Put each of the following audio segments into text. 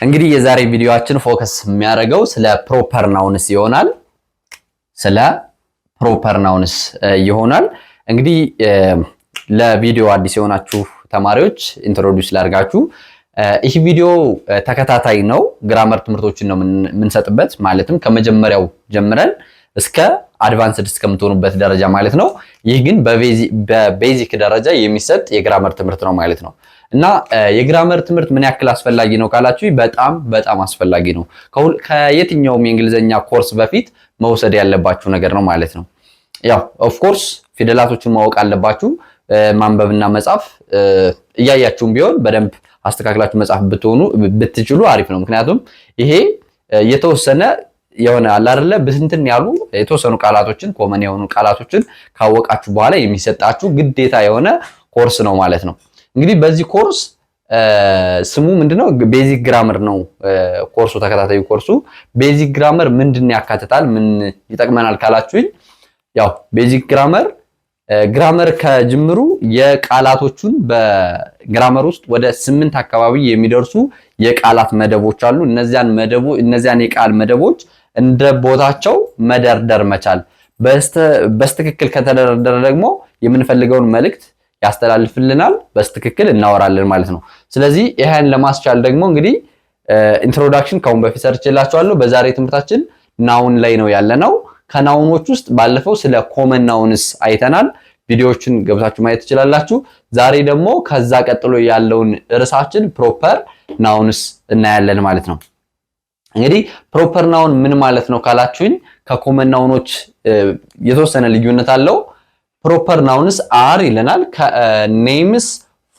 እንግዲህ የዛሬ ቪዲዮአችን ፎከስ የሚያደርገው ስለ ፕሮፐር ናውንስ ይሆናል። እንግዲህ ለቪዲዮ አዲስ የሆናችሁ ተማሪዎች ኢንትሮዲዩስ ላድርጋችሁ። ይህ ቪዲዮ ተከታታይ ነው። ግራመር ትምህርቶችን ነው የምንሰጥበት፣ ማለትም ከመጀመሪያው ጀምረን እስከ አድቫንስድ እስከምትሆኑበት ደረጃ ማለት ነው። ይህ ግን በቤዚክ ደረጃ የሚሰጥ የግራመር ትምህርት ነው ማለት ነው። እና የግራመር ትምህርት ምን ያክል አስፈላጊ ነው ካላችሁ በጣም አስፈላጊ ነው። ከየትኛውም የእንግሊዘኛ ኮርስ በፊት መውሰድ ያለባችሁ ነገር ነው ማለት ነው። ያው ኦፍ ኮርስ ፊደላቶችን ማወቅ አለባችሁ። ማንበብና መጻፍ እያያችሁም ቢሆን በደንብ አስተካክላችሁ መጻፍ ብትችሉ አሪፍ ነው። ምክንያቱም ይሄ የተወሰነ የሆነ አለ አይደለ ብትንትን ያሉ የተወሰኑ ቃላቶችን ኮመን የሆኑ ቃላቶችን ካወቃችሁ በኋላ የሚሰጣችሁ ግዴታ የሆነ ኮርስ ነው ማለት ነው። እንግዲህ በዚህ ኮርስ ስሙ ምንድነው? ቤዚክ ግራመር ነው ኮርሱ፣ ተከታታዩ ኮርሱ። ቤዚክ ግራመር ምንድን ያካትታል፣ ምን ይጠቅመናል ካላችሁኝ፣ ያው ቤዚክ ግራመር ከጅምሩ የቃላቶቹን በግራመር ውስጥ ወደ 8 አካባቢ የሚደርሱ የቃላት መደቦች አሉ። እነዚያን የቃል መደቦች እንደ ቦታቸው መደርደር መቻል፣ በስትክክል ከተደረደረ ደግሞ የምንፈልገውን መልእክት ያስተላልፍልናል፣ በስትክክል እናወራለን ማለት ነው። ስለዚህ ይሄን ለማስቻል ደግሞ እንግዲህ ኢንትሮዳክሽን ካሁን በፊት ሰርቼላችኋለሁ። በዛሬ ትምህርታችን ናውን ላይ ነው ያለነው። ከናውኖች ውስጥ ባለፈው ስለ ኮመን ናውንስ አይተናል። ቪዲዮዎችን ገብታችሁ ማየት ትችላላችሁ። ዛሬ ደግሞ ከዛ ቀጥሎ ያለውን ርዕሳችን ፕሮፐር ናውንስ እናያለን ማለት ነው። እንግዲህ ፕሮፐር ናውን ምን ማለት ነው ካላችሁኝ፣ ከኮመን ናውኖች የተወሰነ ልዩነት አለው። ፕሮፐር ናውንስ አር ይለናል፣ ከኔምስ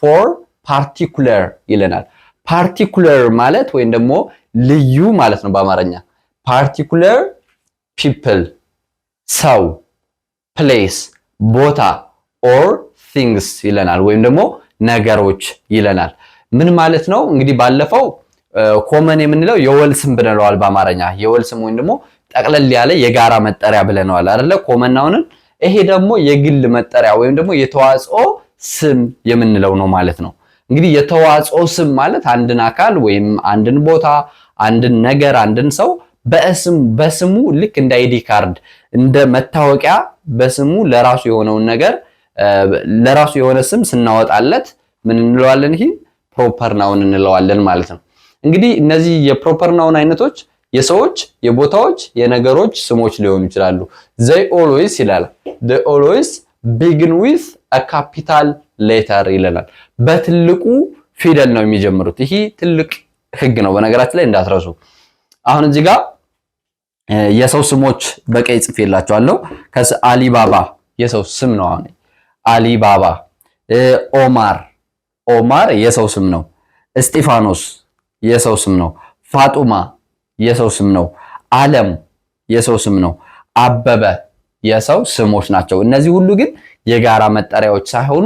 ፎር ፓርቲኩለር ይለናል። ፓርቲኩለር ማለት ወይም ደግሞ ልዩ ማለት ነው በአማርኛ። ፓርቲኩለር ፒፕል፣ ሰው፣ ፕሌስ፣ ቦታ፣ ኦር ቲንግስ ይለናል፣ ወይም ደግሞ ነገሮች ይለናል። ምን ማለት ነው? እንግዲህ ባለፈው ኮመን የምንለው የወል ስም ብለነዋል በአማርኛ። የወል ስም ወይም ደግሞ ጠቅለል ያለ የጋራ መጠሪያ ብለነዋል አይደለ? ኮመን ናውንን። ይሄ ደግሞ የግል መጠሪያ ወይም ደግሞ የተዋጽኦ ስም የምንለው ነው ማለት ነው። እንግዲህ የተዋጽኦ ስም ማለት አንድን አካል ወይም አንድን ቦታ፣ አንድን ነገር፣ አንድን ሰው በስሙ ልክ እንደ አይዲ ካርድ እንደ መታወቂያ በስሙ ለራሱ የሆነውን ነገር ለራሱ የሆነ ስም ስናወጣለት ምን እንለዋለን? ይሄ ፕሮፐር ናውን እንለዋለን ማለት ነው። እንግዲህ እነዚህ የፕሮፐር ናውን አይነቶች የሰዎች፣ የቦታዎች፣ የነገሮች ስሞች ሊሆኑ ይችላሉ። they always ይላል they always begin with a capital letter ይለናል። በትልቁ ፊደል ነው የሚጀምሩት። ይሄ ትልቅ ህግ ነው በነገራችን ላይ እንዳትረሱ። አሁን እዚህ ጋር የሰው ስሞች በቀይ ጽፌላችኋለሁ። አሊባባ የሰው ስም ነው። አሁን አሊባባ፣ ኦማር የሰው ስም ነው። እስጢፋኖስ የሰው ስም ነው። ፋጡማ የሰው ስም ነው። ዓለም የሰው ስም ነው። አበበ የሰው ስሞች ናቸው። እነዚህ ሁሉ ግን የጋራ መጠሪያዎች ሳይሆኑ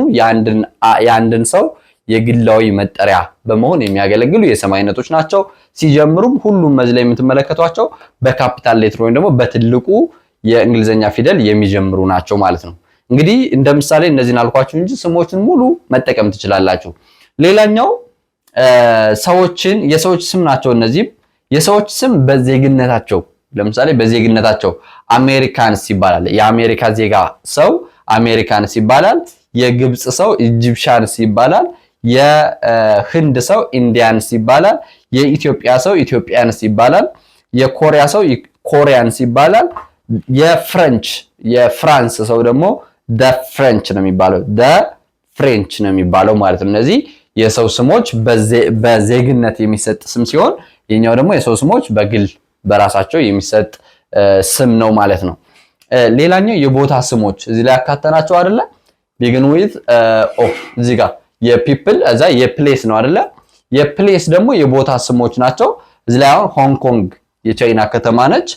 የአንድን ሰው የግላዊ መጠሪያ በመሆን የሚያገለግሉ የስም አይነቶች ናቸው። ሲጀምሩም ሁሉም እዚህ ላይ የምትመለከቷቸው በካፒታል ሌተር ወይም ደግሞ በትልቁ የእንግሊዘኛ ፊደል የሚጀምሩ ናቸው ማለት ነው። እንግዲህ እንደ ምሳሌ እነዚህን አልኳችሁ እንጂ ስሞችን ሙሉ መጠቀም ትችላላችሁ። ሌላኛው የሰዎች ስም ናቸው። እነዚህም የሰዎች ስም በዜግነታቸው፣ ለምሳሌ በዜግነታቸው አሜሪካንስ ይባላል። የአሜሪካ ዜጋ ሰው አሜሪካንስ ይባላል። የግብጽ ሰው ኢጂፕሻንስ ይባላል። የህንድ ሰው ኢንዲያንስ ይባላል። የኢትዮጵያ ሰው ኢትዮጵያንስ ይባላል። የኮሪያ ሰው ኮሪያንስ ይባላል። የፍራንስ ሰው ደግሞ ፍሬንች ነው የሚባለው ማለት ነው። እነዚህ የሰው ስሞች በዜግነት የሚሰጥ ስም ሲሆን የኛው ደግሞ የሰው ስሞች በግል በራሳቸው የሚሰጥ ስም ነው ማለት ነው። ሌላኛው የቦታ ስሞች እዚህ ላይ ያካተናቸው አይደለ? ቢግን ዊዝ እዚህ ጋር የፒፕል እዛ የፕሌስ ነው አይደለ? የፕሌስ ደግሞ የቦታ ስሞች ናቸው። እዚህ ላይ አሁን ሆንግ ኮንግ የቻይና ከተማ ነች።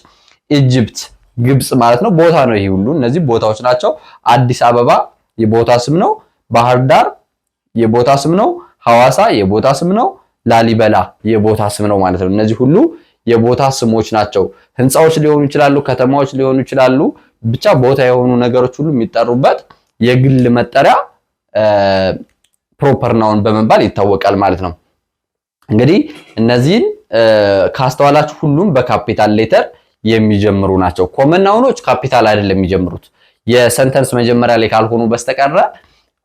ኢጂፕት ግብጽ ማለት ነው ቦታ ነው። ይሄ ሁሉ እነዚህ ቦታዎች ናቸው። አዲስ አበባ የቦታ ስም ነው። ባህር ዳር የቦታ ስም ነው። ሐዋሳ የቦታ ስም ነው። ላሊበላ የቦታ ስም ነው ማለት ነው። እነዚህ ሁሉ የቦታ ስሞች ናቸው። ህንፃዎች ሊሆኑ ይችላሉ፣ ከተማዎች ሊሆኑ ይችላሉ። ብቻ ቦታ የሆኑ ነገሮች ሁሉ የሚጠሩበት የግል መጠሪያ ፕሮፐር ናውን በመባል ይታወቃል ማለት ነው። እንግዲህ እነዚህን ካስተዋላችሁ ሁሉም በካፒታል ሌተር የሚጀምሩ ናቸው። ኮመን ናውኖች ካፒታል አይደለም የሚጀምሩት የሰንተንስ መጀመሪያ ላይ ካልሆኑ በስተቀር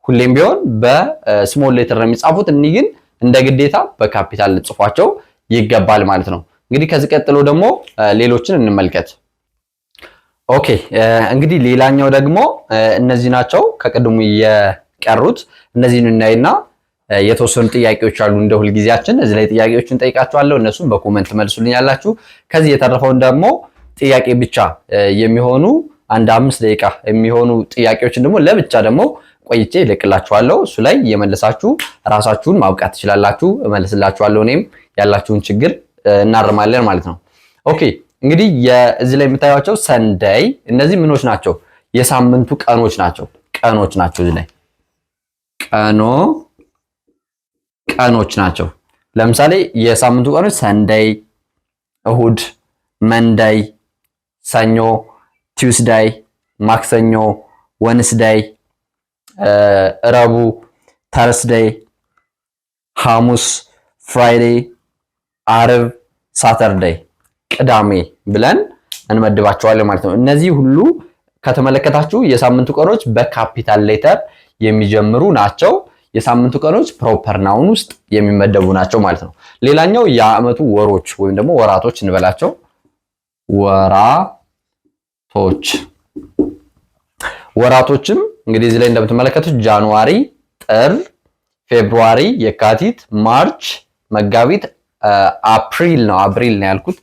ሁሌም ቢሆን በስሞል ሌተር ነው የሚጻፉት። እኒህ ግን እንደ ግዴታ በካፒታል ልጽፏቸው ይገባል ማለት ነው። እንግዲህ ከዚህ ቀጥሎ ደግሞ ሌሎችን እንመልከት። ኦኬ እንግዲህ ሌላኛው ደግሞ እነዚህ ናቸው ከቅድሙ የቀሩት። እነዚህን እናይና የተወሰኑ ጥያቄዎች አሉ እንደ ሁልጊዜያችን እዚህ ላይ ጥያቄዎችን ጠይቃችኋለሁ። እነሱም በኮሜንት መልሱልኛላችሁ። ከዚህ የተረፈውን ደግሞ ጥያቄ ብቻ የሚሆኑ አንድ 5 ደቂቃ የሚሆኑ ጥያቄዎችን ደግሞ ለብቻ ደግሞ ቆይቼ እልክላችኋለሁ። እሱ ላይ እየመለሳችሁ ራሳችሁን ማብቃት ትችላላችሁ። እመልስላችኋለሁ። እኔም ያላችሁን ችግር እናርማለን ማለት ነው። ኦኬ እንግዲህ እዚህ ላይ የምታዩቸው ሰንደይ እነዚህ ምኖች ናቸው? የሳምንቱ ቀኖች ናቸው። ቀኖች ናቸው። እዚህ ላይ ቀኖች ናቸው። ለምሳሌ የሳምንቱ ቀኖች ሰንደይ፣ እሁድ፣ መንደይ፣ ሰኞ፣ ቲውስዳይ፣ ማክሰኞ፣ ወንስዳይ፣ ረቡ፣ ተርስደይ፣ ሐሙስ፣ ፍራይዴይ፣ አርብ፣ ሳተርዴይ፣ ቅዳሜ ብለን እንመድባቸዋለን ማለት ነው። እነዚህ ሁሉ ከተመለከታችሁ የሳምንቱ ቀኖች በካፒታል ሌተር የሚጀምሩ ናቸው። የሳምንቱ ቀኖች ፕሮፐር ናውን ውስጥ የሚመደቡ ናቸው ማለት ነው። ሌላኛው የዓመቱ ወሮች ወይም ደግሞ ወራቶች እንበላቸው። ወራቶችም እንግዲህ እዚህ ላይ እንደምትመለከቱት ጃንዋሪ፣ ጥር፣ ፌብሩዋሪ፣ የካቲት፣ ማርች፣ መጋቢት፣ አፕሪል ነው ያልኩት።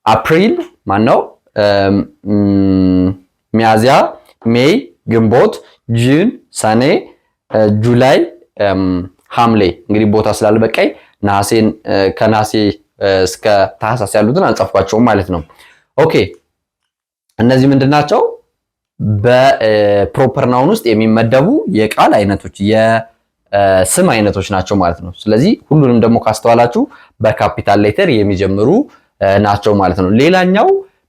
አፕሪል ማነው? ሚያዚያ፣ ሜይ፣ ግንቦት፣ ጁን፣ ሰኔ፣ ጁላይ፣ ሐምሌ እንግዲህ ቦታ ስላልበቃይ ነሐሴን ከነሐሴ እስከ ታህሳስ ያሉትን አልጻፍኳቸውም ማለት ነው። ኦኬ እነዚህ ምንድናቸው? በፕሮፐር ናውን ውስጥ የሚመደቡ የቃል አይነቶች የስም አይነቶች ናቸው ማለት ነው። ስለዚህ ሁሉንም ደግሞ ካስተዋላችሁ በካፒታል ሌተር የሚጀምሩ ናቸው ማለት ነው። ሌላኛው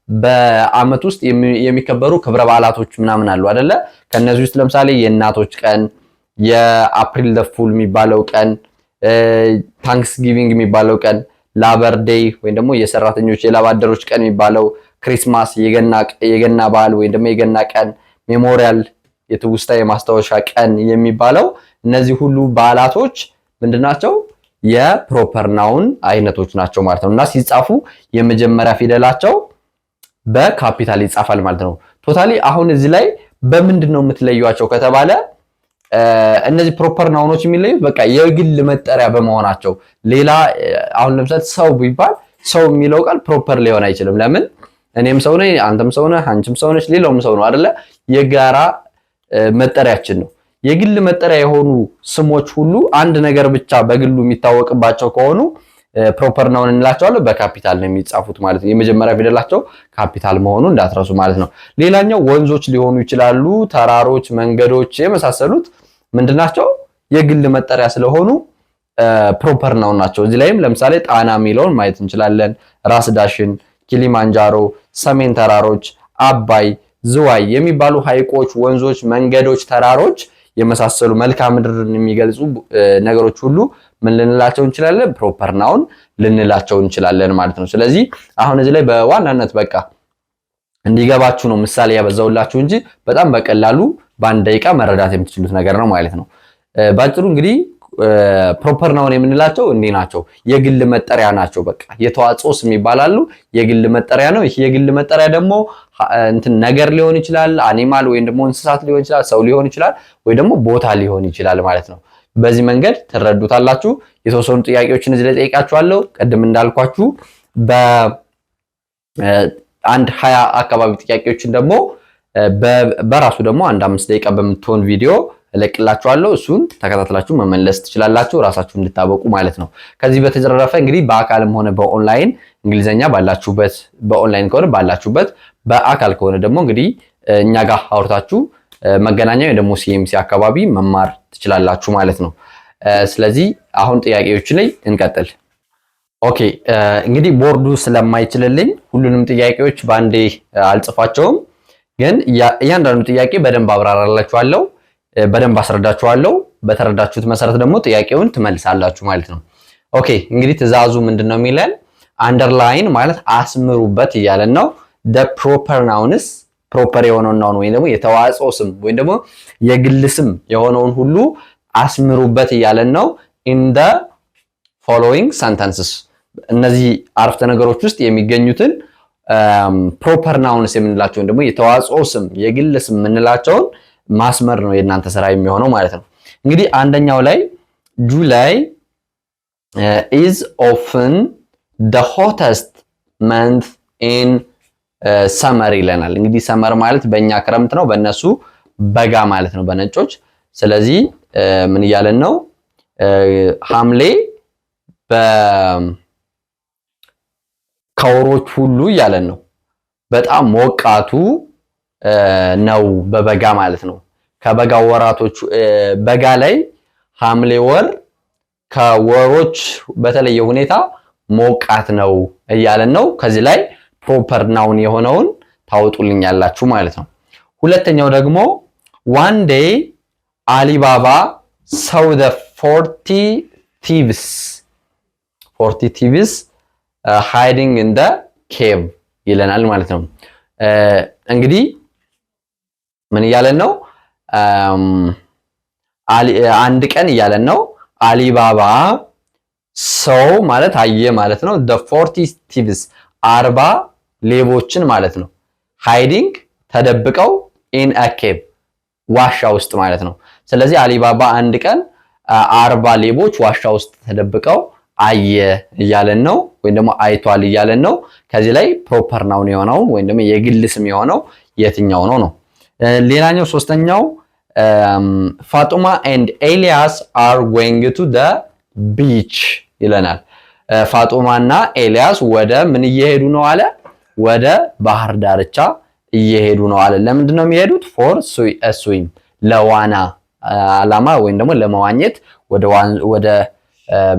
በአመት ውስጥ የሚከበሩ ክብረ በዓላቶች ምናምን አሉ አይደለ? ከነዚህ ውስጥ ለምሳሌ የእናቶች ቀን፣ የአፕሪል ዘ ፉል የሚባለው ቀን፣ ታንክስ ጊቪንግ የሚባለው ቀን፣ ላበር ዴይ ወይም ደግሞ የሰራተኞች የላባደሮች ቀን የሚባለው፣ ክሪስማስ የገና በዓል ወይም ደግሞ የገና ቀን፣ ሜሞሪያል የትውስታ የማስታወሻ ቀን የሚባለው እነዚህ ሁሉ በዓላቶች ምንድናቸው? የፕሮፐር ናውን አይነቶች ናቸው ማለት ነው። እና ሲጻፉ የመጀመሪያ ፊደላቸው በካፒታል ይጻፋል ማለት ነው። ቶታሊ አሁን እዚህ ላይ በምንድን ነው የምትለዩዋቸው ከተባለ እነዚህ ፕሮፐር ናውኖች የሚለዩት በቃ የግል መጠሪያ በመሆናቸው። ሌላ አሁን ለምሳሌ ሰው ቢባል ሰው የሚለው ቃል ፕሮፐር ሊሆን አይችልም። ለምን? እኔም ሰው ነኝ፣ አንተም ሰው ነህ፣ አንቺም ሰው ነች፣ ሌላውም ሰው ነው አይደለ? የጋራ መጠሪያችን ነው። የግል መጠሪያ የሆኑ ስሞች ሁሉ አንድ ነገር ብቻ በግሉ የሚታወቅባቸው ከሆኑ ፕሮፐር ናውን እንላቸዋለን። በካፒታል ነው የሚጻፉት ማለት ነው። የመጀመሪያ ፊደላቸው ካፒታል መሆኑ እንዳትረሱ ማለት ነው። ሌላኛው ወንዞች ሊሆኑ ይችላሉ፣ ተራሮች፣ መንገዶች የመሳሰሉት ምንድናቸው? የግል መጠሪያ ስለሆኑ ፕሮፐር ናውን ናቸው። እዚህ ላይም ለምሳሌ ጣና የሚለውን ማየት እንችላለን። ራስ ዳሽን፣ ኪሊማንጃሮ፣ ሰሜን ተራሮች፣ አባይ፣ ዝዋይ የሚባሉ ሐይቆች፣ ወንዞች፣ መንገዶች፣ ተራሮች የመሳሰሉ መልክዓ ምድርን የሚገልጹ ነገሮች ሁሉ ምን ልንላቸው እንችላለን? ፕሮፐር ናውን ልንላቸው እንችላለን ማለት ነው። ስለዚህ አሁን እዚህ ላይ በዋናነት በቃ እንዲገባችሁ ነው ምሳሌ ያበዛውላችሁ እንጂ በጣም በቀላሉ በአንድ ደቂቃ መረዳት የምትችሉት ነገር ነው ማለት ነው። ባጭሩ እንግዲህ ፕሮፐር ናውን የምንላቸው እንዲህ ናቸው። የግል መጠሪያ ናቸው። በቃ የተዋጽኦ ስም ይባላሉ። የግል መጠሪያ ነው። ይህ የግል መጠሪያ ደግሞ ነገር ሊሆን ይችላል፣ አኒማል ወይም ደግሞ እንስሳት ሊሆን ይችላል፣ ሰው ሊሆን ይችላል፣ ወይ ደግሞ ቦታ ሊሆን ይችላል ማለት ነው። በዚህ መንገድ ትረዱታላችሁ። የተወሰኑ ጥያቄዎችን እዚህ ላይ ጠይቃችኋለሁ። ቅድም እንዳልኳችሁ በአንድ 20 አካባቢ ጥያቄዎችን ደግሞ በራሱ ደግሞ አንድ 5 ደቂቃ በምትሆን ቪዲዮ እለቅላችኋለሁ። እሱን ተከታትላችሁ መመለስ ትችላላችሁ ራሳችሁ እንድታበቁ ማለት ነው። ከዚህ በተረፈ እንግዲህ በአካልም ሆነ በኦንላይን እንግሊዘኛ ባላችሁበት፣ በኦንላይን ከሆነ ባላችሁበት፣ በአካል ከሆነ ደግሞ እንግዲህ እኛ ጋር አውርታችሁ መገናኛ ወይ ደግሞ ሲኤምሲ አካባቢ መማር ትችላላችሁ ማለት ነው። ስለዚህ አሁን ጥያቄዎች ላይ እንቀጥል። ኦኬ እንግዲህ ቦርዱ ስለማይችልልኝ ሁሉንም ጥያቄዎች ባንዴ አልጽፋቸውም፣ ግን እያንዳንዱ ጥያቄ በደንብ አብራራላችኋለሁ፣ በደንብ አስረዳችኋለሁ። በተረዳችሁት መሰረት ደግሞ ጥያቄውን ትመልሳላችሁ ማለት ነው። ኦኬ እንግዲህ ትእዛዙ ምንድነው የሚለን አንደርላይን ማለት አስምሩበት እያለን ነው። the proper nouns ፕሮፐር የሆነውን ናውን ወይም ደግሞ የተዋጽኦ ስም ወይም ደግሞ የግል ስም የሆነውን ሁሉ አስምሩበት እያለን ነው። in the following sentences እነዚህ አረፍተ ነገሮች ውስጥ የሚገኙትን ፕሮፐር ናውንስ የምንላቸው ወይም ደግሞ የተዋጽኦ ስም የግል ስም የምንላቸውን ማስመር ነው የእናንተ ስራ የሚሆነው ማለት ነው። እንግዲህ አንደኛው ላይ ጁላይ is often the hottest month in summer ይለናል። እንግዲህ ሰመር ማለት በእኛ ክረምት ነው፣ በእነሱ በጋ ማለት ነው በነጮች። ስለዚህ ምን እያለን ነው? ሐምሌ ከወሮች ሁሉ እያለን ነው በጣም ሞቃቱ ነው በበጋ ማለት ነው። ከበጋ ወራቶች በጋ ላይ ሐምሌ ወር ከወሮች በተለየ ሁኔታ ሞቃት ነው እያለን ነው። ከዚህ ላይ ፕሮፐር ናውን የሆነውን ታወጡልኛላችሁ ማለት ነው። ሁለተኛው ደግሞ one day Alibaba saw the 40 thieves hiding in the cave ይለናል ማለት ነው። እንግዲህ ምን እያለን ነው? አንድ ቀን እያለን ነው። አሊባባ ሰው ማለት አየ ማለት ነው። the 40 thieves 40 ሌቦችን ማለት ነው። ሃይዲንግ ተደብቀው in a cave ዋሻ ውስጥ ማለት ነው። ስለዚህ አሊባባ አንድ ቀን 40 ሌቦች ዋሻ ውስጥ ተደብቀው አየ እያለን ነው፣ ወይም ደግሞ አይቷል እያለን ነው። ከዚህ ላይ ፕሮፐር ናውን የሆነው ወይም ደግሞ የግል ስም የሆነው የትኛው ነው ነው። ሌላኛው ሶስተኛው ፋጡማ and ኤልያስ are going to the beach ይለናል። ፋጡማና ኤልያስ ወደ ምን እየሄዱ ነው አለ? ወደ ባህር ዳርቻ እየሄዱ ነው አለ። ለምንድን ነው የሚሄዱት? for swim ለዋና አላማ ወይም ደግሞ ለመዋኘት ወደ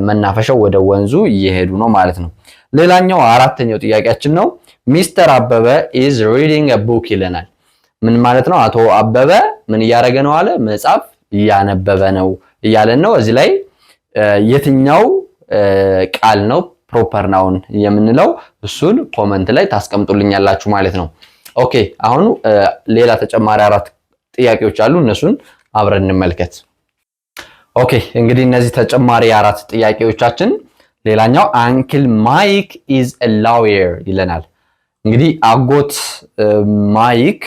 መናፈሻው ወደ ወንዙ እየሄዱ ነው ማለት ነው። ሌላኛው አራተኛው ጥያቄያችን ነው። ሚስተር አበበ is reading a book ይለናል። ምን ማለት ነው? አቶ አበበ ምን እያደረገ ነው አለ? መጽሐፍ እያነበበ ነው እያለን ነው። እዚህ ላይ የትኛው ቃል ነው ፕሮፐር ናውን የምንለው? እሱን ኮመንት ላይ ታስቀምጡልኛላችሁ ማለት ነው። ኦኬ አሁን ሌላ ተጨማሪ 4 ጥያቄዎች አሉ። እነሱን አብረን እንመልከት። ኦኬ እንግዲህ እነዚህ ተጨማሪ 4 ጥያቄዎቻችን ሌላኛው አንክል ማይክ is a lawyer ይለናል። እንግዲህ አጎት ማይክ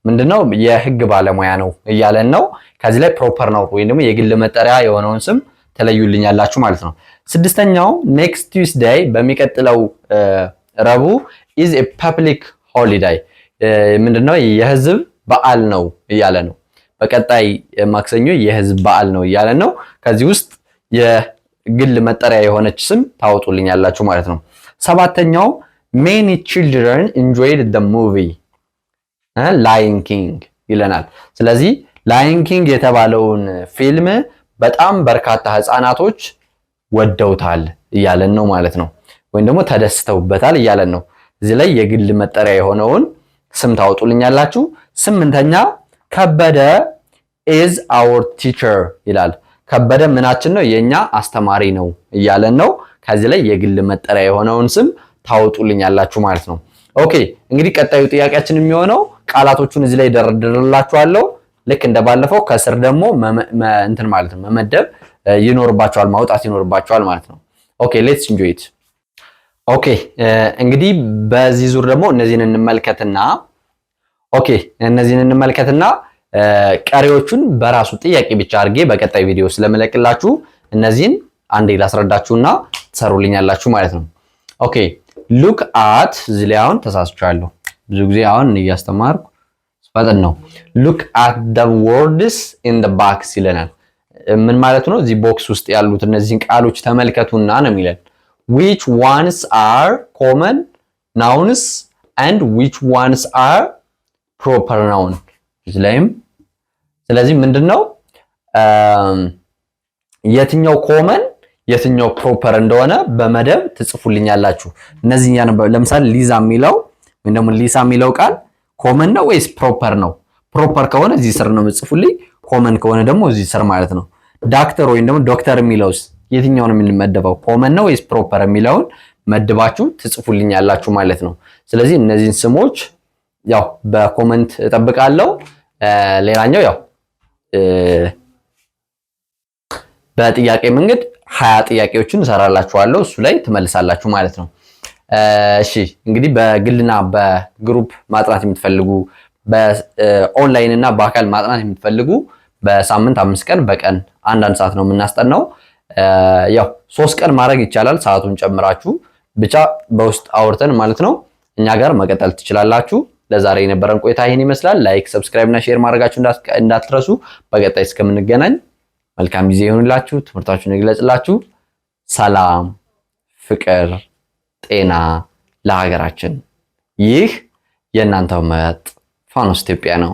ምንድነው? የህግ ባለሙያ ነው እያለን ነው። ከዚህ ላይ ፕሮፐር ነው ወይም ደግሞ የግል መጠሪያ የሆነውን ስም ተለዩልኛላችሁ ማለት ነው። ስድስተኛው next Tuesday በሚቀጥለው ረቡዕ is a public holiday ምንድነው? የህዝብ በዓል ነው እያለ ነው። በቀጣይ ማክሰኞ የህዝብ በዓል ነው እያለ ነው። ከዚህ ውስጥ የግል መጠሪያ የሆነች ስም ታወጡልኛላችሁ ማለት ነው። ሰባተኛው many children enjoyed the movie Lion King ይለናል። ስለዚህ Lion King የተባለውን ፊልም በጣም በርካታ ህፃናቶች ወደውታል እያለን ነው ማለት ነው። ወይም ደግሞ ተደስተውበታል እያለን ነው። እዚህ ላይ የግል መጠሪያ የሆነውን ስም ታወጡልኛላችሁ። ስምንተኛ ከበደ is our teacher ይላል። ከበደ ምናችን ነው? የኛ አስተማሪ ነው እያለን ነው። ከዚህ ላይ የግል መጠሪያ የሆነውን ስም ታወጡልኛላችሁ ማለት ነው። ኦኬ እንግዲህ ቀጣዩ ጥያቄያችን የሚሆነው ቃላቶቹን እዚህ ላይ ደረድርላችኋለሁ። ልክ እንደባለፈው ከስር ደግሞ እንትን ማለት ነው መመደብ ይኖርባቸዋል፣ ማውጣት ይኖርባቸዋል ማለት ነው። ኦኬ ሌትስ ኢንጆይ ኢት። ኦኬ እንግዲህ በዚህ ዙር ደግሞ እነዚህን እንመልከትና ቀሪዎቹን በራሱ ጥያቄ ብቻ አድርጌ በቀጣይ ቪዲዮ ስለመለቅላችሁ እነዚህን አንዴ ላስረዳችሁና ትሰሩልኛላችሁ ማለት ነው። ኦኬ ሉክ አት እዚህ ላይ አሁን ተሳስቻለሁ። ብዙ ጊዜ አሁን እያስተማርኩ ፈጠን ነው። ሉክ አት the words in the box ይለናል። ምን ማለት ነው? እዚህ ቦክስ ውስጥ ያሉት እነዚህን ቃሎች ተመልከቱና ነው የሚለን። which ones are common nouns and which ones are proper noun ላይም ስለዚህ ምንድነው የትኛው ኮመን የትኛው ፕሮፐር እንደሆነ በመደብ ትጽፉልኛላችሁ። እነዚህ ለምሳሌ ሊዛ የሚለው ወይም ደግሞ ሊሳ የሚለው ቃል ኮመን ነው ወይስ ፕሮፐር ነው? ፕሮፐር ከሆነ እዚህ ስር ነው የምጽፉልኝ፣ ኮመን ከሆነ ደግሞ እዚህ ስር ማለት ነው። ዳክተር ወይም ደግሞ ዶክተር የሚለውስ የትኛው ነው የሚመደበው ኮመን ነው ወይስ ፕሮፐር የሚለውን መድባችሁ ትጽፉልኛላችሁ ማለት ነው። ስለዚህ እነዚህን ስሞች ያው በኮመንት እጠብቃለሁ። ሌላኛው ያው በጥያቄ መንገድ 20 ጥያቄዎችን እሰራላችኋለሁ እሱ ላይ ትመልሳላችሁ ማለት ነው። እሺ እንግዲህ በግልና በግሩፕ ማጥናት የምትፈልጉ በኦንላይን እና በአካል ማጥናት የምትፈልጉ በሳምንት 5 ቀን በቀን አንዳንድ ሰዓት ነው የምናስጠናው። ያው 3 ቀን ማድረግ ይቻላል ሰዓቱን ጨምራችሁ ብቻ በውስጥ አውርተን ማለት ነው እኛ ጋር መቀጠል ትችላላችሁ። ለዛሬ የነበረን ቆይታ ይሄን ይመስላል። ላይክ፣ ሰብስክራይብ እና ሼር ማድረጋችሁ እንዳትረሱ። በቀጣይ እስከምንገናኝ መልካም ጊዜ ይሁንላችሁ። ትምህርታችሁን ይግለጽላችሁ። ሰላም፣ ፍቅር፣ ጤና ለሀገራችን። ይህ የእናንተው ምርጥ ፋኖስ ኢትዮጵያ ነው።